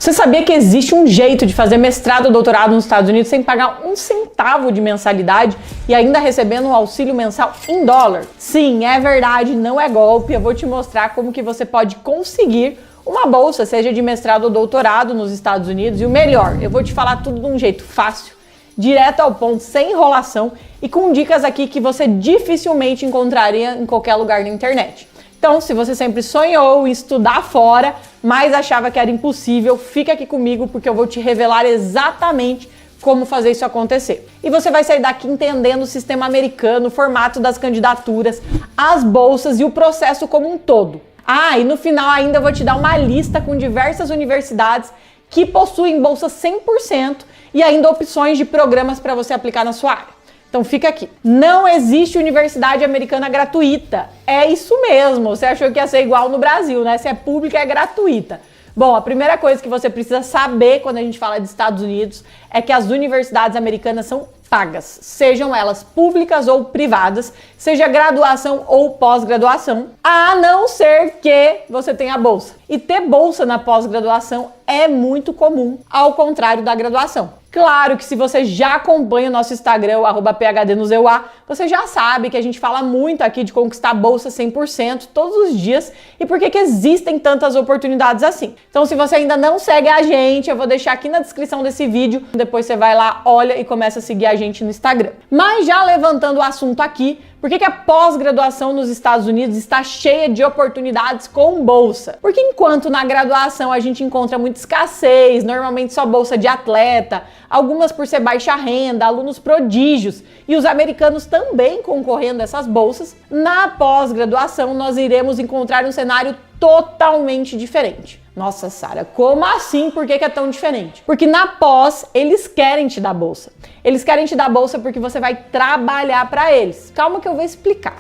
Você sabia que existe um jeito de fazer mestrado ou doutorado nos Estados Unidos sem pagar um centavo de mensalidade e ainda recebendo um auxílio mensal em dólar? Sim, é verdade, não é golpe. Eu vou te mostrar como que você pode conseguir uma bolsa, seja de mestrado ou doutorado nos Estados Unidos. E o melhor, eu vou te falar tudo de um jeito fácil, direto ao ponto, sem enrolação e com dicas aqui que você dificilmente encontraria em qualquer lugar na internet. Então, se você sempre sonhou em estudar fora, mas achava que era impossível, fica aqui comigo porque eu vou te revelar exatamente como fazer isso acontecer. E você vai sair daqui entendendo o sistema americano, o formato das candidaturas, as bolsas e o processo como um todo. Ah, e no final ainda eu vou te dar uma lista com diversas universidades que possuem bolsa 100% e ainda opções de programas para você aplicar na sua área. Então fica aqui. Não existe universidade americana gratuita. É isso mesmo. Você achou que ia ser igual no Brasil, né? Se é pública, é gratuita. Bom, a primeira coisa que você precisa saber quando a gente fala de Estados Unidos é que as universidades americanas são pagas, sejam elas públicas ou privadas, seja graduação ou pós-graduação, a não ser que você tenha bolsa. E ter bolsa na pós-graduação é muito comum, ao contrário da graduação. Claro que se você já acompanha o nosso Instagram, o @PHDNosEUA, você já sabe que a gente fala muito aqui de conquistar bolsa 100% todos os dias e por que existem tantas oportunidades assim. Então, se você ainda não segue a gente, eu vou deixar aqui na descrição desse vídeo, depois você vai lá, olha e começa a seguir a gente no Instagram. Mas já levantando o assunto aqui, por que a pós-graduação nos Estados Unidos está cheia de oportunidades com bolsa? Porque enquanto na graduação a gente encontra muita escassez, normalmente só bolsa de atleta, algumas por ser baixa renda, alunos prodígios e os americanos também concorrendo a essas bolsas, na pós-graduação nós iremos encontrar um cenário totalmente diferente. Nossa, Sara, como assim? Por que é tão diferente? Porque na pós, eles querem te dar bolsa. Eles querem te dar bolsa porque você vai trabalhar para eles. Calma que eu vou explicar.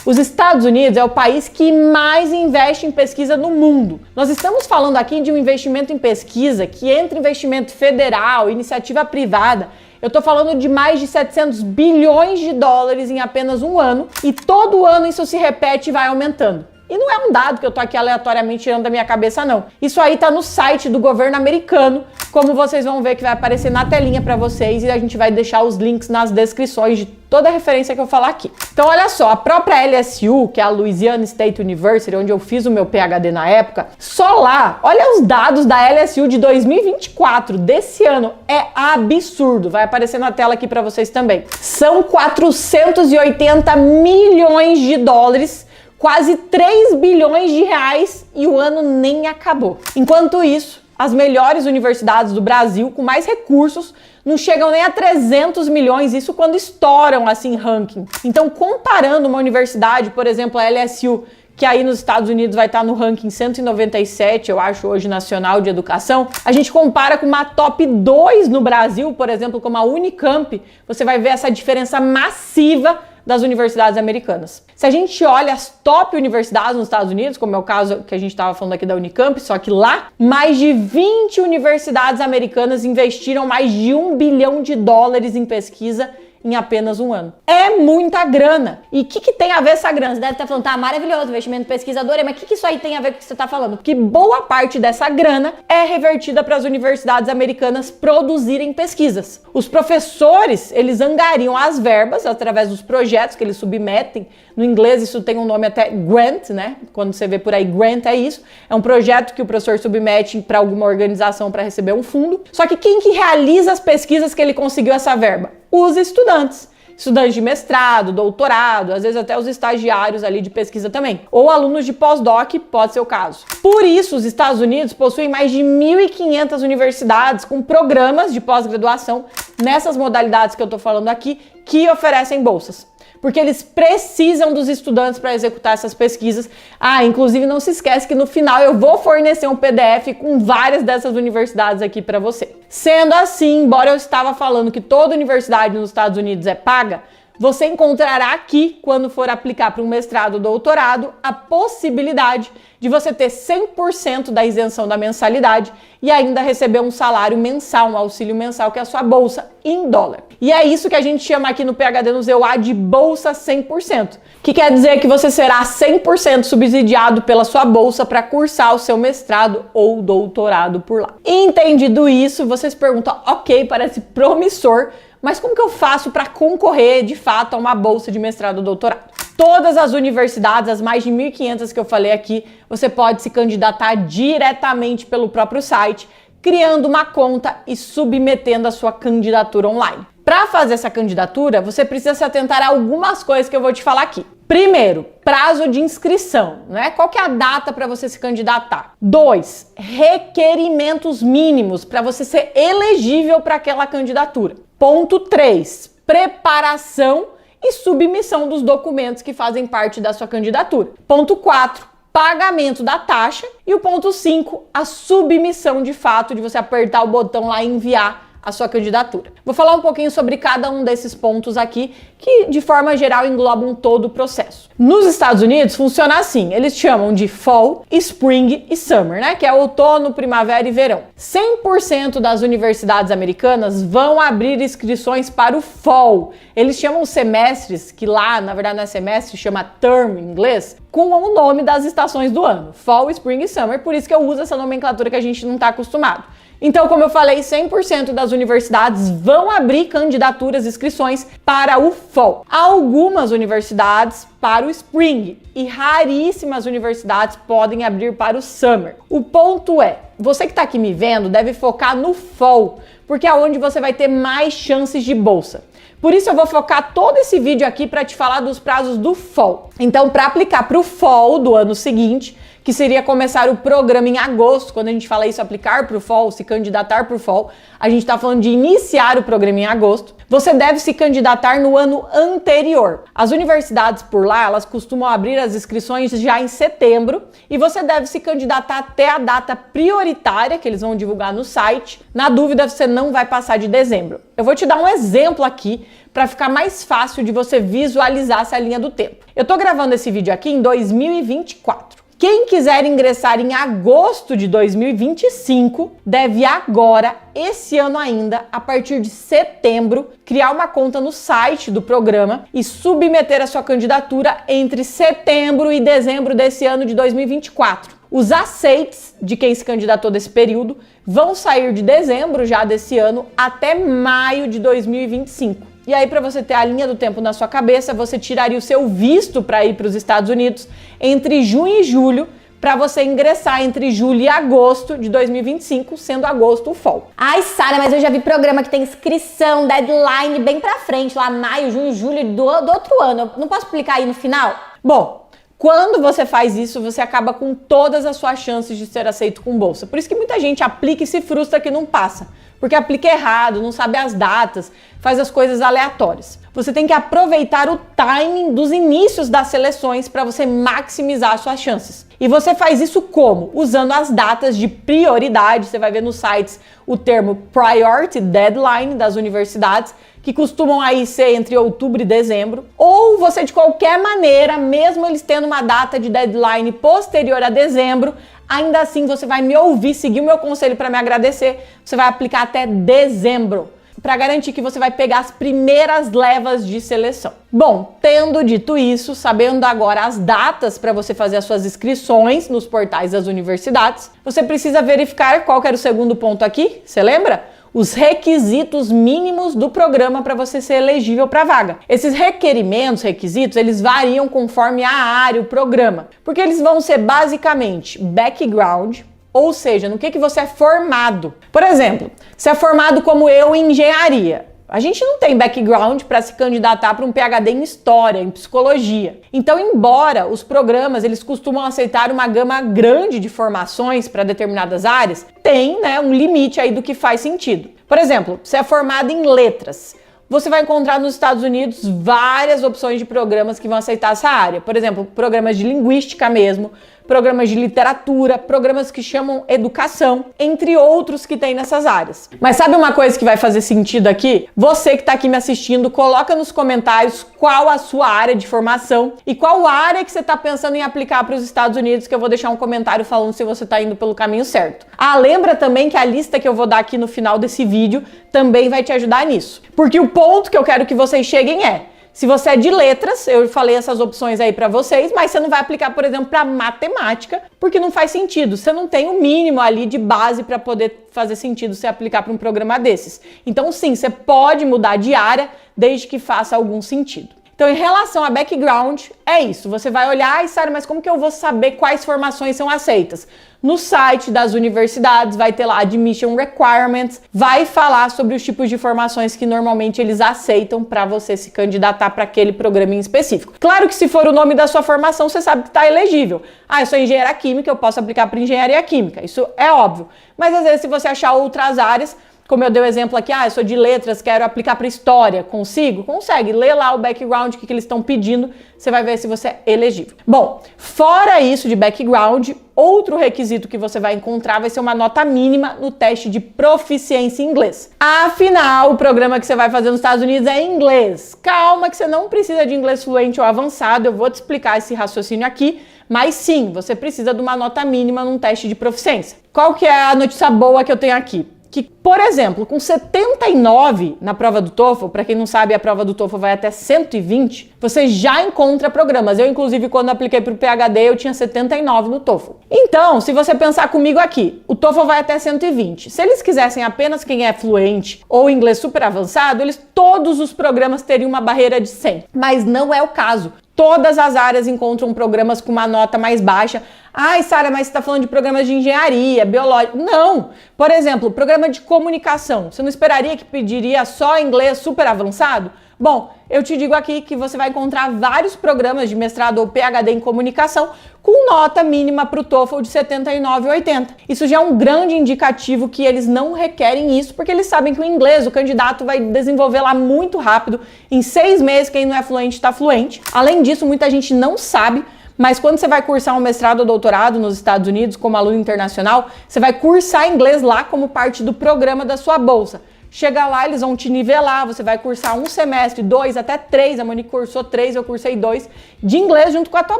Os Estados Unidos é o país que mais investe em pesquisa no mundo. Nós estamos falando aqui de um investimento em pesquisa que entre investimento federal, iniciativa privada, eu tô falando de mais de 700 bilhões de dólares em apenas um ano e todo ano isso se repete e vai aumentando. E não é um dado que eu tô aqui aleatoriamente tirando da minha cabeça, não. Isso aí tá no site do governo americano, como vocês vão ver que vai aparecer na telinha para vocês e a gente vai deixar os links nas descrições de toda a referência que eu falar aqui. Então olha só, a própria LSU, que é a Louisiana State University, onde eu fiz o meu PhD na época, só lá, olha os dados da LSU de 2024, desse ano, é absurdo. Vai aparecer na tela aqui para vocês também. São 480 milhões de dólares, quase 3 bilhões de reais e o ano nem acabou. Enquanto isso, as melhores universidades do Brasil, com mais recursos, não chegam nem a 300 milhões, isso quando estouram assim ranking. Então, comparando uma universidade, por exemplo, a LSU, que aí nos Estados Unidos vai estar no ranking 197, eu acho, hoje nacional de educação, a gente compara com uma top 2 no Brasil, por exemplo, como a Unicamp, você vai ver essa diferença massiva das universidades americanas. Se a gente olha as top universidades nos Estados Unidos, como é o caso que a gente estava falando aqui da Unicamp, só que lá, mais de 20 universidades americanas investiram mais de 1 bilhão de dólares em pesquisa em apenas um ano. É muita grana. E o que tem a ver essa grana? Você deve estar falando, tá maravilhoso, investimento pesquisador, mas o que isso aí tem a ver com o que você está falando? Porque boa parte dessa grana é revertida para as universidades americanas produzirem pesquisas. Os professores, eles angariam as verbas através dos projetos que eles submetem. No inglês isso tem um nome até grant, né? Quando você vê por aí grant é isso. É um projeto que o professor submete para alguma organização para receber um fundo. Só que quem que realiza as pesquisas que ele conseguiu essa verba? Os estudantes. Estudantes de mestrado, doutorado, às vezes até os estagiários ali de pesquisa também. Ou alunos de pós-doc, pode ser o caso. Por isso, os Estados Unidos possuem mais de 1.500 universidades com programas de pós-graduação nessas modalidades que eu tô falando aqui, que oferecem bolsas. Porque eles precisam dos estudantes para executar essas pesquisas. Ah, inclusive não se esquece que no final eu vou fornecer um PDF com várias dessas universidades aqui para você. Sendo assim, embora eu estava falando que toda universidade nos Estados Unidos é paga, você encontrará aqui, quando for aplicar para um mestrado ou doutorado, a possibilidade de você ter 100% da isenção da mensalidade e ainda receber um salário mensal, um auxílio mensal, que é a sua bolsa em dólar. E é isso que a gente chama aqui no PhD no EUA de bolsa 100%, que quer dizer que você será 100% subsidiado pela sua bolsa para cursar o seu mestrado ou doutorado por lá. Entendido isso, você se pergunta, ok, parece promissor, mas como que eu faço para concorrer de fato a uma bolsa de mestrado ou doutorado? Todas as universidades, as mais de 1.500 que eu falei aqui, você pode se candidatar diretamente pelo próprio site, criando uma conta e submetendo a sua candidatura online. Para fazer essa candidatura, você precisa se atentar a algumas coisas que eu vou te falar aqui. Primeiro, prazo de inscrição, né? Qual que é a data para você se candidatar? 2, requerimentos mínimos para você ser elegível para aquela candidatura. Ponto 3, preparação e submissão dos documentos que fazem parte da sua candidatura. Ponto 4, pagamento da taxa. E o ponto 5, a submissão de fato, de você apertar o botão lá e enviar a sua candidatura. Vou falar um pouquinho sobre cada um desses pontos aqui, que de forma geral englobam todo o processo. Nos Estados Unidos funciona assim, eles chamam de Fall, Spring e Summer, né? Que é outono, primavera e verão. 100% das universidades americanas vão abrir inscrições para o Fall. Eles chamam semestres, que lá, na verdade não é semestre, chama term em inglês, com o nome das estações do ano. Fall, Spring e Summer, por isso que eu uso essa nomenclatura que a gente não está acostumado. Então, como eu falei, 100% das universidades vão abrir candidaturas e inscrições para o Fall. Algumas universidades para o Spring e raríssimas universidades podem abrir para o Summer. O ponto é, você que está aqui me vendo deve focar no Fall, porque é onde você vai ter mais chances de bolsa. Por isso eu vou focar todo esse vídeo aqui para te falar dos prazos do Fall. Então, para aplicar para o Fall do ano seguinte, que seria começar o programa em agosto, quando a gente fala isso, aplicar para o Fall, se candidatar para o Fall, a gente está falando de iniciar o programa em agosto, você deve se candidatar no ano anterior. As universidades por lá, elas costumam abrir as inscrições já em setembro e você deve se candidatar até a data prioritária, que eles vão divulgar no site. Na dúvida, você não vai passar de dezembro. Eu vou te dar um exemplo aqui para ficar mais fácil de você visualizar essa linha do tempo. Eu estou gravando esse vídeo aqui em 2024. Quem quiser ingressar em agosto de 2025 deve agora, esse ano ainda, a partir de setembro, criar uma conta no site do programa e submeter a sua candidatura entre setembro e dezembro desse ano de 2024. Os aceites de quem se candidatou desse período vão sair de dezembro já desse ano até maio de 2025. E aí, para você ter a linha do tempo na sua cabeça, você tiraria o seu visto para ir para os Estados Unidos entre junho e julho, para você ingressar entre julho e agosto de 2025, sendo agosto o Fall. Ai, Sara, mas eu já vi programa que tem inscrição, deadline bem pra frente, lá maio, junho, julho do outro ano. Eu não posso aplicar aí no final? Bom, quando você faz isso, você acaba com todas as suas chances de ser aceito com bolsa. Por isso que muita gente aplica e se frustra que não passa. Porque aplica errado, não sabe as datas, faz as coisas aleatórias. Você tem que aproveitar o timing dos inícios das seleções para você maximizar suas chances. E você faz isso como? Usando as datas de prioridade. Você vai ver nos sites o termo Priority Deadline das universidades, que costumam aí ser entre outubro e dezembro. Ou você, de qualquer maneira, mesmo eles tendo uma data de deadline posterior a dezembro, ainda assim você vai me ouvir, seguir o meu conselho para me agradecer, você vai aplicar até dezembro, para garantir que você vai pegar as primeiras levas de seleção. Bom, tendo dito isso, sabendo agora as datas para você fazer as suas inscrições nos portais das universidades, você precisa verificar qual que era o segundo ponto aqui, você lembra? Os requisitos mínimos do programa para você ser elegível para a vaga. Esses requisitos, eles variam conforme a área, o programa, porque eles vão ser basicamente background, ou seja, no que você é formado. Por exemplo, você é formado como eu em engenharia. A gente não tem background para se candidatar para um PhD em História, em Psicologia. Então, embora os programas eles costumam aceitar uma gama grande de formações para determinadas áreas, tem, né, um limite aí do que faz sentido. Por exemplo, você é formado em Letras. Você vai encontrar nos Estados Unidos várias opções de programas que vão aceitar essa área. Por exemplo, programas de linguística mesmo, programas de literatura, programas que chamam educação, entre outros que tem nessas áreas. Mas sabe uma coisa que vai fazer sentido aqui? Você que está aqui me assistindo, coloca nos comentários qual a sua área de formação e qual área que você está pensando em aplicar para os Estados Unidos, que eu vou deixar um comentário falando se você está indo pelo caminho certo. Lembra também que a lista que eu vou dar aqui no final desse vídeo também vai te ajudar nisso. Porque o ponto que eu quero que vocês cheguem é: se você é de letras, eu falei essas opções aí pra vocês, mas você não vai aplicar, por exemplo, pra matemática, porque não faz sentido. Você não tem o mínimo ali de base para poder fazer sentido você aplicar para um programa desses. Então, sim, você pode mudar de área desde que faça algum sentido. Então, em relação a background, é isso. Você vai olhar, ai, Sara, mas como que eu vou saber quais formações são aceitas? No site das universidades vai ter lá Admission Requirements, vai falar sobre os tipos de formações que normalmente eles aceitam para você se candidatar para aquele programa em específico. Claro que se for o nome da sua formação, você sabe que está elegível. Eu sou engenheira química, eu posso aplicar para engenharia química, isso é óbvio. Mas às vezes se você achar outras áreas, como eu dei o exemplo aqui, eu sou de letras, quero aplicar para história, consigo? Consegue, lê lá o background, o que eles estão pedindo, você vai ver se você é elegível. Bom, fora isso de background, outro requisito que você vai encontrar vai ser uma nota mínima no teste de proficiência em inglês. Afinal, o programa que você vai fazer nos Estados Unidos é em inglês. Calma que você não precisa de inglês fluente ou avançado, eu vou te explicar esse raciocínio aqui, mas sim, você precisa de uma nota mínima num teste de proficiência. Qual que é a notícia boa que eu tenho aqui? Que, por exemplo, com 79 na prova do TOEFL, para quem não sabe, a prova do TOEFL vai até 120, você já encontra programas. Eu, inclusive, quando apliquei para o PhD, eu tinha 79 no TOEFL. Então, se você pensar comigo aqui, o TOEFL vai até 120. Se eles quisessem apenas quem é fluente ou inglês super avançado, todos os programas teriam uma barreira de 100. Mas não é o caso. Todas as áreas encontram programas com uma nota mais baixa. Ai, Sara, mas você está falando de programas de engenharia, biológica. Não! Por exemplo, programa de comunicação. Você não esperaria que pediria só inglês super avançado? Bom, eu te digo aqui que você vai encontrar vários programas de mestrado ou PhD em comunicação com nota mínima para o TOEFL de 79 e 80. Isso já é um grande indicativo que eles não requerem isso, porque eles sabem que o inglês, o candidato vai desenvolver lá muito rápido. Em 6 meses, quem não é fluente está fluente. Além disso, muita gente não sabe, mas quando você vai cursar um mestrado ou doutorado nos Estados Unidos como aluno internacional, você vai cursar inglês lá como parte do programa da sua bolsa. Chega lá, eles vão te nivelar, você vai cursar 1 semestre, 2, até 3, a Monique cursou 3, eu cursei 2, de inglês junto com a tua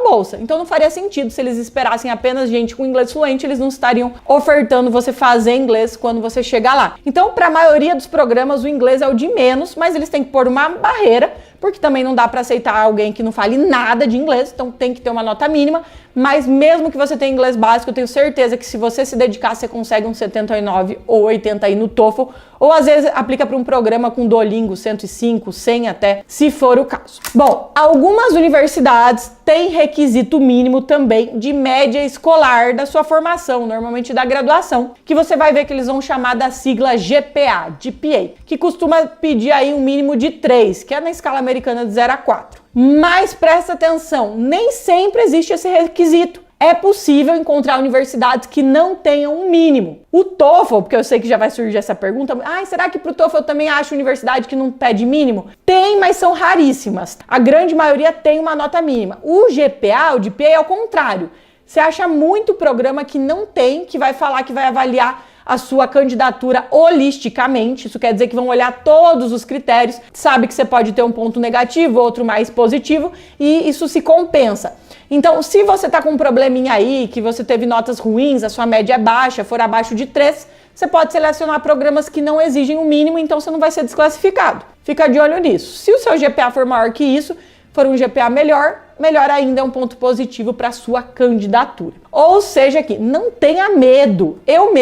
bolsa. Então não faria sentido se eles esperassem apenas gente com inglês fluente, eles não estariam ofertando você fazer inglês quando você chegar lá. Então, para a maioria dos programas, o inglês é o de menos, mas eles têm que pôr uma barreira, porque também não dá para aceitar alguém que não fale nada de inglês, então tem que ter uma nota mínima. Mas mesmo que você tenha inglês básico, eu tenho certeza que se você se dedicar, você consegue um 79 ou 80 aí no TOEFL, ou às vezes aplica para um programa com Duolingo 105, 100 até, se for o caso. Bom, algumas universidades têm requisito mínimo também de média escolar da sua formação, normalmente da graduação, que você vai ver que eles vão chamar da sigla GPA, que costuma pedir aí um mínimo de 3, que é na escala americana de 0 a 4. Mas presta atenção, nem sempre existe esse requisito. É possível encontrar universidades que não tenham um mínimo. O TOEFL, porque eu sei que já vai surgir essa pergunta, será que pro TOEFL eu também acho universidade que não pede mínimo? Tem, mas são raríssimas. A grande maioria tem uma nota mínima. O GPA, o GPA é o contrário. Você acha muito programa que não tem, que vai falar que vai avaliar a sua candidatura holisticamente. Isso quer dizer que vão olhar todos os critérios, sabe que você pode ter um ponto negativo, outro mais positivo, e isso se compensa. Então, se você tá com um probleminha aí, que você teve notas ruins, a sua média é baixa, for abaixo de 3, você pode selecionar programas que não exigem o mínimo, então você não vai ser desclassificado. Fica de olho nisso. Se o seu GPA for maior que isso, for um GPA melhor ainda é um ponto positivo para sua candidatura. Ou seja, que não tenha medo. Eu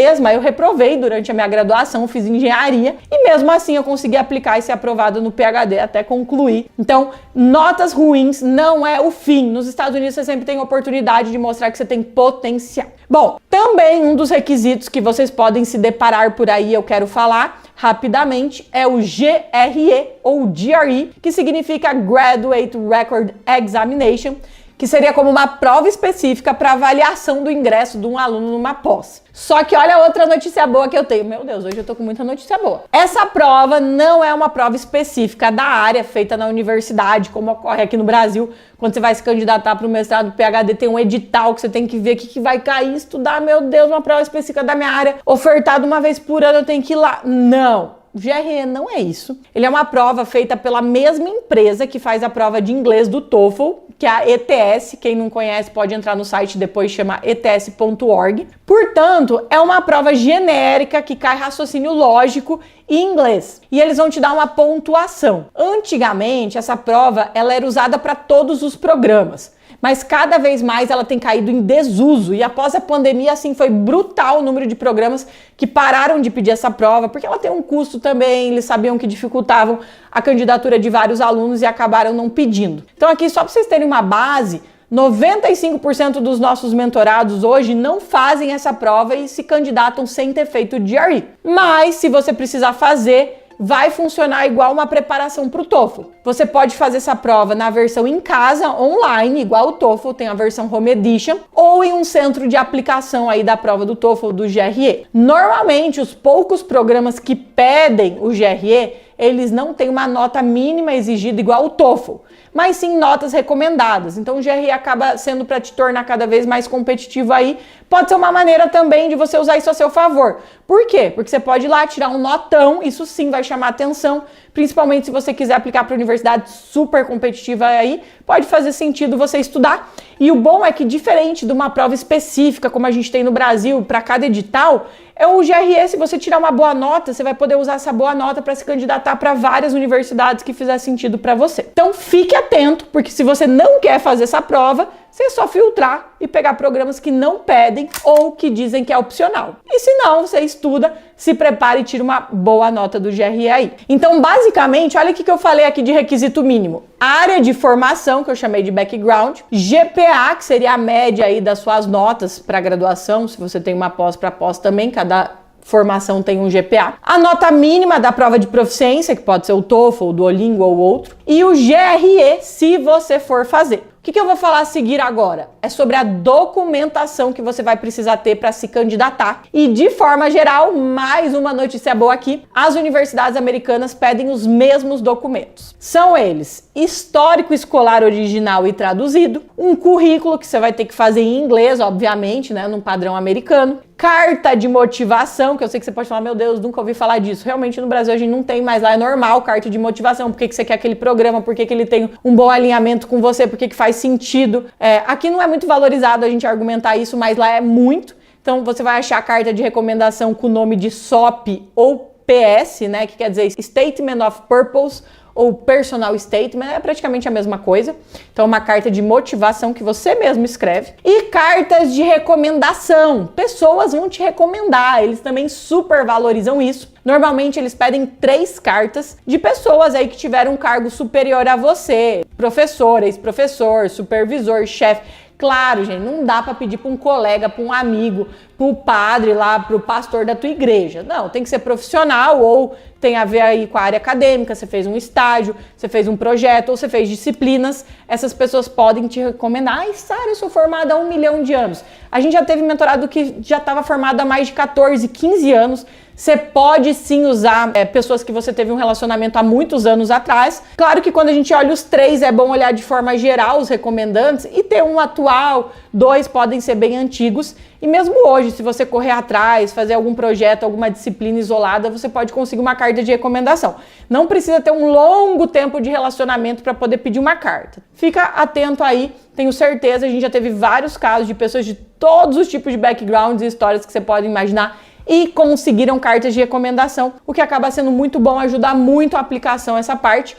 reprovei durante a minha graduação, fiz engenharia e mesmo assim eu consegui aplicar e ser aprovado no PhD até concluir. Então, notas ruins não é o fim. Nos Estados Unidos você sempre tem oportunidade de mostrar que você tem potencial. Bom, também um dos requisitos que vocês podem se deparar por aí, eu quero falar rapidamente, é o GRE ou GRE, que significa Graduate Record Examination, que seria como uma prova específica para avaliação do ingresso de um aluno numa pós. Só que olha outra notícia boa que eu tenho. Meu Deus, hoje eu tô com muita notícia boa. Essa prova não é uma prova específica da área feita na universidade, como ocorre aqui no Brasil. Quando você vai se candidatar para o mestrado, PhD, tem um edital que você tem que ver o que vai cair, estudar. Meu Deus, uma prova específica da minha área, ofertada uma vez por ano, eu tenho que ir lá. Não. O GRE não é isso. Ele é uma prova feita pela mesma empresa que faz a prova de inglês do TOEFL, que é a ETS. Quem não conhece pode entrar no site depois, chama ets.org. Portanto, é uma prova genérica que cai raciocínio lógico e inglês. E eles vão te dar uma pontuação. Antigamente, essa prova ela era usada para todos os programas. Mas cada vez mais ela tem caído em desuso e após a pandemia, assim, foi brutal o número de programas que pararam de pedir essa prova, porque ela tem um custo também, eles sabiam que dificultavam a candidatura de vários alunos e acabaram não pedindo. Então aqui, só para vocês terem uma base, 95% dos nossos mentorados hoje não fazem essa prova e se candidatam sem ter feito o GRE. Mas se você precisar fazer, vai funcionar igual uma preparação para o TOEFL. Você pode fazer essa prova na versão em casa, online, igual o TOEFL, tem a versão Home Edition, ou em um centro de aplicação aí da prova do TOEFL, do GRE. Normalmente, os poucos programas que pedem o GRE, eles não têm uma nota mínima exigida igual o TOEFL, mas sim notas recomendadas. Então o GRE acaba sendo para te tornar cada vez mais competitivo aí. Pode ser uma maneira também de você usar isso a seu favor. Por quê? Porque você pode ir lá tirar um notão, isso sim vai chamar atenção, principalmente se você quiser aplicar para universidade super competitiva aí, pode fazer sentido você estudar. E o bom é que, diferente de uma prova específica, como a gente tem no Brasil, para cada edital, é o GRE, se você tirar uma boa nota, você vai poder usar essa boa nota para se candidatar para várias universidades que fizer sentido para você. Então fique atento, porque se você não quer fazer essa prova, você é só filtrar e pegar programas que não pedem ou que dizem que é opcional. E se não, você estuda, se prepara e tira uma boa nota do GRE aí. Então, basicamente, olha o que eu falei aqui de requisito mínimo. Área de formação, que eu chamei de background, GPA, que seria a média aí das suas notas para graduação, se você tem uma pós para pós também, cada formação tem um GPA. A nota mínima da prova de proficiência, que pode ser o TOEFL, o Duolingo ou outro. E o GRE, se você for fazer. O que eu vou falar a seguir agora? É sobre a documentação que você vai precisar ter para se candidatar. E de forma geral, mais uma notícia boa aqui, as universidades americanas pedem os mesmos documentos. São eles: histórico escolar original e traduzido, um currículo que você vai ter que fazer em inglês, obviamente, né, num padrão americano, carta de motivação, que eu sei que você pode falar, meu Deus, nunca ouvi falar disso. Realmente no Brasil a gente não tem mais, lá é normal, carta de motivação, por que você quer aquele programa, por que ele tem um bom alinhamento com você, por que faz sentido. Aqui não é muito valorizado a gente argumentar isso, mas lá é muito. Então você vai achar a carta de recomendação com o nome de SOP ou PS, né, que quer dizer Statement of Purpose, ou personal statement, é praticamente a mesma coisa. Então, uma carta de motivação que você mesmo escreve. E cartas de recomendação. Pessoas vão te recomendar, eles também super valorizam isso. Normalmente, eles pedem 3 cartas de pessoas aí que tiveram um cargo superior a você. Professor, ex-professor, supervisor, chefe. Claro, gente, não dá para pedir para um colega, para um amigo, para o padre lá, para o pastor da tua igreja. Não, tem que ser profissional ou tem a ver aí com a área acadêmica, você fez um estágio, você fez um projeto ou você fez disciplinas. Essas pessoas podem te recomendar. Ai, Sara, eu sou formada há 1 milhão de anos. A gente já teve mentorado que já estava formado há mais de 14, 15 anos. Você pode sim usar pessoas que você teve um relacionamento há muitos anos atrás. Claro que quando a gente olha os 3, é bom olhar de forma geral os recomendantes e ter um atual, 2 podem ser bem antigos. E mesmo hoje, se você correr atrás, fazer algum projeto, alguma disciplina isolada, você pode conseguir uma carta de recomendação. Não precisa ter um longo tempo de relacionamento para poder pedir uma carta. Fica atento aí, tenho certeza, a gente já teve vários casos de pessoas de todos os tipos de backgrounds e histórias que você pode imaginar e conseguiram cartas de recomendação, o que acaba sendo muito bom, ajuda muito a aplicação essa parte.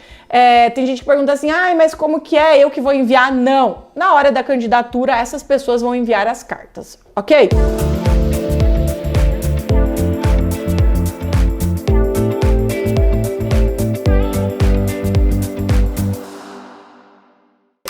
Tem gente que pergunta assim, mas como que é eu que vou enviar? Não, na hora da candidatura essas pessoas vão enviar as cartas, ok?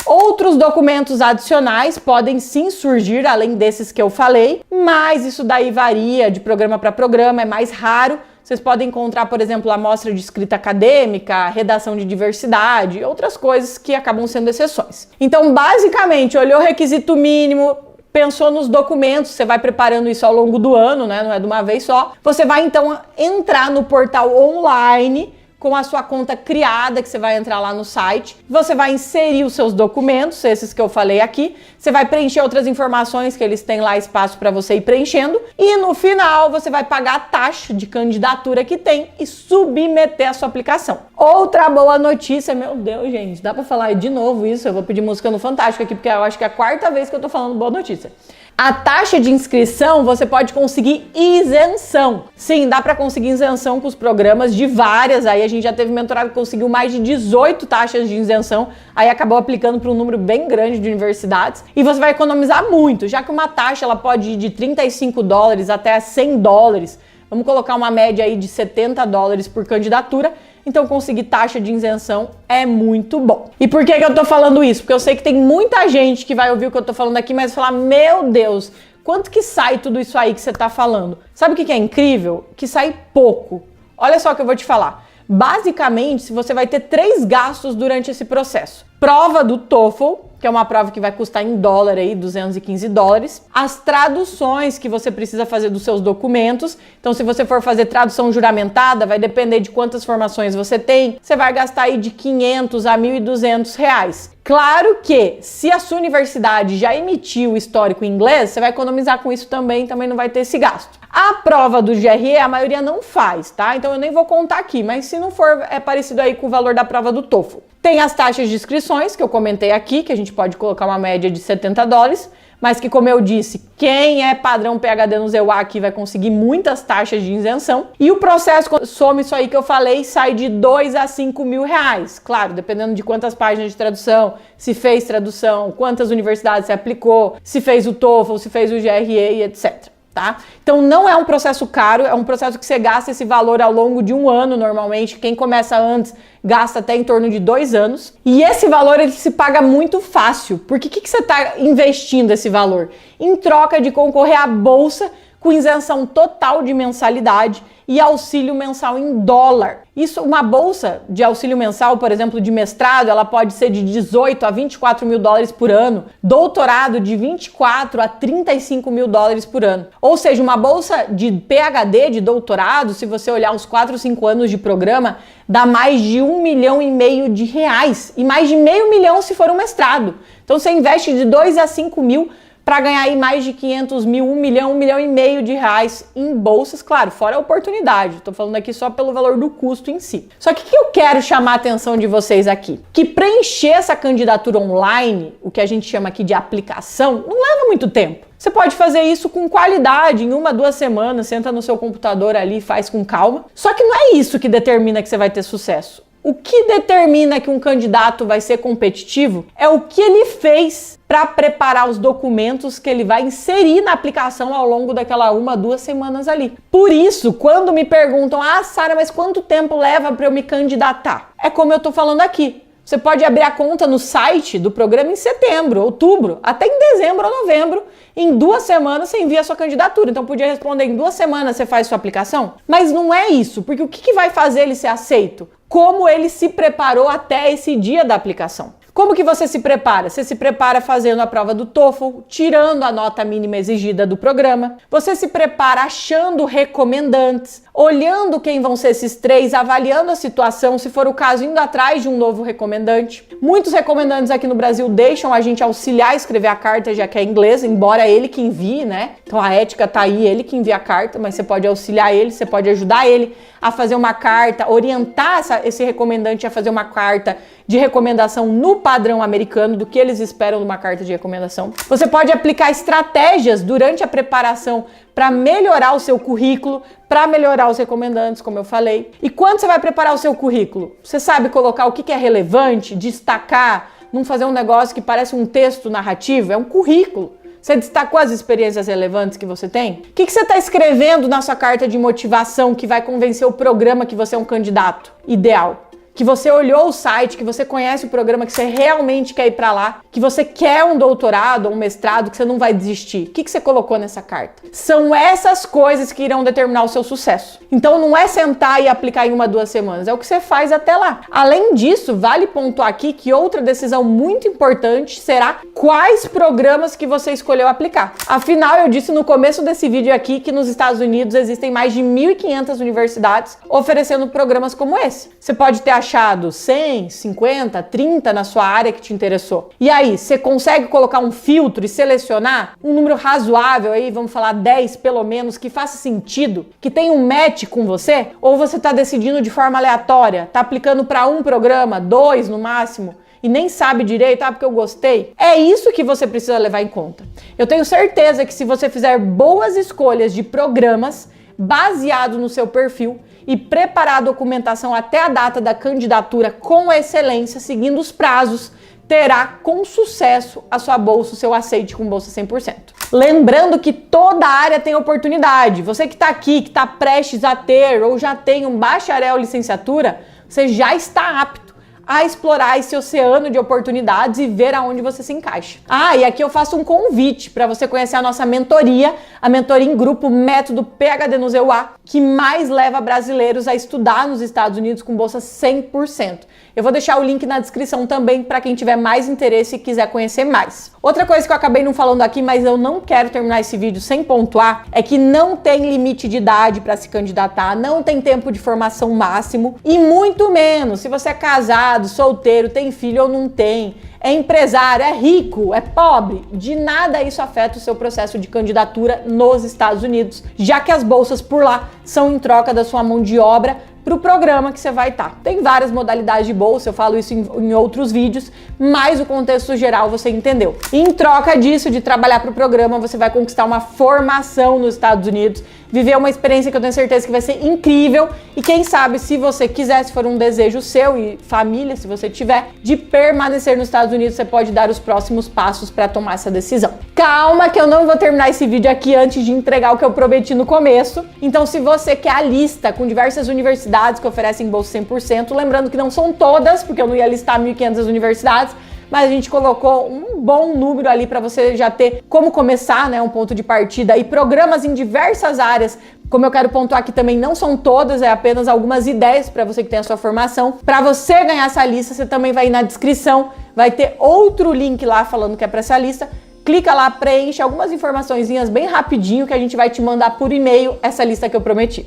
Outros documentos adicionais podem sim surgir, além desses que eu falei, mas isso daí varia de programa para programa, é mais raro. vocês podem encontrar, por exemplo, amostra de escrita acadêmica, redação de diversidade, outras coisas que acabam sendo exceções. Então, basicamente, olhou o requisito mínimo, pensou nos documentos, você vai preparando isso ao longo do ano, né? Não é de uma vez só. Você vai, então, entrar no portal online com a sua conta criada, que você vai entrar lá no site, você vai inserir os seus documentos, esses que eu falei aqui, você vai preencher outras informações que eles têm lá espaço para você ir preenchendo, e no final você vai pagar a taxa de candidatura que tem e submeter a sua aplicação. Outra boa notícia, meu Deus, gente, dá para falar de novo isso? Eu vou pedir música no Fantástico aqui, porque eu acho que é a quarta vez que eu tô falando boa notícia. A taxa de inscrição, você pode conseguir isenção. Sim, dá para conseguir isenção com os programas de várias. Aí a gente já teve mentorado que conseguiu mais de 18 taxas de isenção. Aí acabou aplicando para um número bem grande de universidades. E você vai economizar muito, já que uma taxa ela pode ir de $35 até $100. Vamos colocar uma média aí de $70 por candidatura. Então conseguir taxa de isenção é muito bom. E por que eu tô falando isso? Porque eu sei que tem muita gente que vai ouvir o que eu tô falando aqui, mas falar, meu Deus, quanto que sai tudo isso aí que você tá falando? Sabe o que é incrível? Que sai pouco. Olha só o que eu vou te falar. Basicamente, você vai ter 3 gastos durante esse processo. Prova do TOEFL, que é uma prova que vai custar em dólar aí, $215. As traduções que você precisa fazer dos seus documentos. Então, se você for fazer tradução juramentada, vai depender de quantas formações você tem. Você vai gastar aí de R$500 a R$1.200. Claro que, se a sua universidade já emitiu o histórico em inglês, você vai economizar com isso também não vai ter esse gasto. A prova do GRE, a maioria não faz, tá? Então, eu nem vou contar aqui, mas se não for, é parecido aí com o valor da prova do TOEFL. Tem as taxas de inscrições, que eu comentei aqui, que a gente pode colocar uma média de $70, mas que, como eu disse, quem é padrão PhD no ZEUA aqui vai conseguir muitas taxas de isenção. E o processo, soma isso aí que eu falei, sai de R$2 a R$5.000. Claro, dependendo de quantas páginas de tradução, se fez tradução, quantas universidades você aplicou, se fez o TOEFL, se fez o GRE e etc. Tá? Então não é um processo caro, é um processo que você gasta esse valor ao longo de um ano normalmente. Quem começa antes gasta até em torno de 2 anos. E esse valor ele se paga muito fácil. Porque o que você está investindo esse valor? Em troca de concorrer à bolsa com isenção total de mensalidade e auxílio mensal em dólar. Isso, uma bolsa de auxílio mensal, por exemplo, de mestrado, ela pode ser de 18 a 24 mil dólares por ano, doutorado de 24 a 35 mil dólares por ano. Ou seja, uma bolsa de PhD, de doutorado, se você olhar os 4, 5 anos de programa, dá mais de R$1,5 milhão e mais de R$500 mil se for um mestrado. Então você investe de 2 a 5 mil para ganhar aí mais de 500 mil, R$1 milhão, R$1,5 milhão em bolsas, claro, fora a oportunidade. Estou falando aqui só pelo valor do custo em si. Só que o que eu quero chamar a atenção de vocês aqui? Que preencher essa candidatura online, o que a gente chama aqui de aplicação, não leva muito tempo. Você pode fazer isso com qualidade, em 1, 2 semanas, senta no seu computador ali e faz com calma. Só que não é isso que determina que você vai ter sucesso. O que determina que um candidato vai ser competitivo é o que ele fez para preparar os documentos que ele vai inserir na aplicação ao longo daquela 1, 2 semanas ali. Por isso, quando me perguntam, Sara, mas quanto tempo leva para eu me candidatar? É como eu tô falando aqui. Você pode abrir a conta no site do programa em setembro, outubro, até em dezembro ou novembro. Em 2 semanas você envia a sua candidatura. Então podia responder em 2 semanas você faz sua aplicação. Mas não é isso, porque o que vai fazer ele ser aceito? Como ele se preparou até esse dia da aplicação. Como que você se prepara? Você se prepara fazendo a prova do TOEFL, tirando a nota mínima exigida do programa. Você se prepara achando recomendantes, olhando quem vão ser esses 3, avaliando a situação, se for o caso, indo atrás de um novo recomendante. Muitos recomendantes aqui no Brasil deixam a gente auxiliar a escrever a carta, já que é inglês, embora ele que envie, né? Então a ética tá aí, ele que envia a carta, mas você pode auxiliar ele, você pode ajudar ele a fazer uma carta, orientar esse recomendante a fazer uma carta de recomendação no padrão americano, do que eles esperam numa carta de recomendação. Você pode aplicar estratégias durante a preparação para melhorar o seu currículo, para melhorar os recomendantes, como eu falei. E quando você vai preparar o seu currículo, você sabe colocar o que é relevante, destacar, não fazer um negócio que parece um texto narrativo, é um currículo. Você destacou as experiências relevantes que você tem? O que você está escrevendo na sua carta de motivação que vai convencer o programa que você é um candidato ideal? que você olhou o site, que você conhece o programa, que você realmente quer ir para lá, que você quer um doutorado ou um mestrado, que você não vai desistir. O que você colocou nessa carta? São essas coisas que irão determinar o seu sucesso. Então não é sentar e aplicar em 1, 2 semanas, é o que você faz até lá. Além disso, vale pontuar aqui que outra decisão muito importante será quais programas que você escolheu aplicar. Afinal, eu disse no começo desse vídeo aqui que nos Estados Unidos existem mais de 1.500 universidades oferecendo programas como esse. Você pode ter achado 100, 50, 30 na sua área que te interessou. E aí, você consegue colocar um filtro e selecionar um número razoável aí, vamos falar 10 pelo menos, que faça sentido, que tenha um match com você? Ou você está decidindo de forma aleatória, está aplicando para um programa, 2 no máximo, e nem sabe direito, porque eu gostei? É isso que você precisa levar em conta. Eu tenho certeza que se você fizer boas escolhas de programas baseado no seu perfil e preparar a documentação até a data da candidatura com excelência, seguindo os prazos, terá com sucesso a sua bolsa, o seu aceite com bolsa 100%. Lembrando que toda área tem oportunidade. Você que está aqui, que está prestes a ter ou já tem um bacharel ou licenciatura, você já está apto a explorar esse oceano de oportunidades e ver aonde você se encaixa. E aqui eu faço um convite para você conhecer a nossa mentoria, a mentoria em grupo Método PhD no ZEUA, que mais leva brasileiros a estudar nos Estados Unidos com bolsa 100%. Eu vou deixar o link na descrição também para quem tiver mais interesse e quiser conhecer mais. Outra coisa que eu acabei não falando aqui, mas eu não quero terminar esse vídeo sem pontuar, é que não tem limite de idade para se candidatar, não tem tempo de formação máximo e muito menos se você é casado, solteiro, tem filho ou não tem, é empresário, é rico, é pobre, de nada isso afeta o seu processo de candidatura nos Estados Unidos, já que as bolsas por lá são em troca da sua mão de obra para o programa que você vai estar. Tem várias modalidades de bolsa, eu falo isso em outros vídeos, mas o contexto geral você entendeu. Em troca disso, de trabalhar para o programa, você vai conquistar uma formação nos Estados Unidos, viver uma experiência que eu tenho certeza que vai ser incrível e quem sabe, se você quiser, se for um desejo seu e família, se você tiver, de permanecer nos Estados Unidos, você pode dar os próximos passos para tomar essa decisão. Calma que eu não vou terminar esse vídeo aqui antes de entregar o que eu prometi no começo. Então, se você quer a lista com diversas universidades que oferecem bolsa 100%, lembrando que não são todas, porque eu não ia listar 1.500 universidades, mas a gente colocou um bom número ali para você já ter como começar, né, um ponto de partida e programas em diversas áreas. Como eu quero pontuar aqui também, não são todas, é apenas algumas ideias para você que tem a sua formação. Para você ganhar essa lista, você também vai ir na descrição, vai ter outro link lá falando que é para essa lista. Clica lá, preenche algumas informaçõezinhas bem rapidinho que a gente vai te mandar por e-mail essa lista que eu prometi.